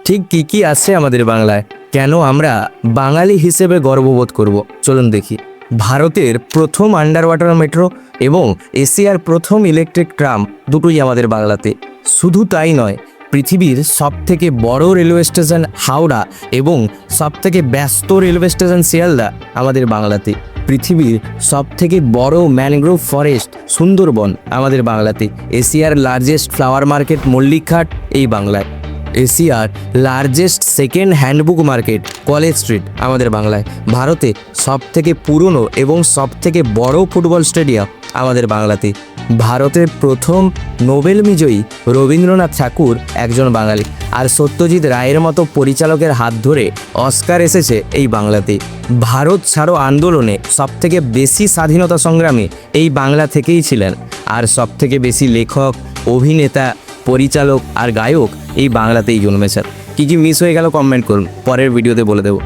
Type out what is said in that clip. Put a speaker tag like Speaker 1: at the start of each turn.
Speaker 1: ঠিক কি আছে আমাদের বাংলায়, কেন আমরা বাঙালি হিসেবে গর্ববোধ করব? চলুন দেখি। ভারতের প্রথম আন্ডার ওয়াটার মেট্রো এবং এশিয়ার প্রথম ইলেকট্রিক ট্রাম দুটোই আমাদের বাংলাতে। শুধু তাই নয়, পৃথিবীর সবথেকে বড় রেলওয়ে স্টেশন হাওড়া এবং সবথেকে ব্যস্ত রেলওয়ে স্টেশন শিয়ালদা আমাদের বাংলাতে। পৃথিবীর সবথেকে বড় ম্যানগ্রোভ ফরেস্ট সুন্দরবন আমাদের বাংলাতে। এশিয়ার লার্জেস্ট ফ্লাওয়ার মার্কেট মল্লিকঘাট এই বাংলায়। এশিয়ার largest second handbook market college street আমাদের বাংলায়। ভারতে সবথেকে পুরনো এবং সবথেকে বড় ফুটবল স্টেডিয়াম আমাদের বাংলাতে। ভারতের প্রথম নোবেল বিজয়ী রবীন্দ্রনাথ ঠাকুর একজন বাঙালি, আর সত্যজিৎ রায়ের মতো পরিচালকের হাত ধরে অস্কার এসেছে এই বাংলাতে। ভারত ছাড়ো আন্দোলনে সবথেকে বেশি স্বাধীনতা সংগ্রামী এই বাংলা থেকেই ছিলেন, আর সবথেকে বেশি লেখক, অভিনেতা, পরিচালক আর গায়ক এই বাংলাতেই জন্মেছেন। কী মিস হয়ে গেল কমেন্ট করুন, পরের ভিডিওতে বলে দেবো।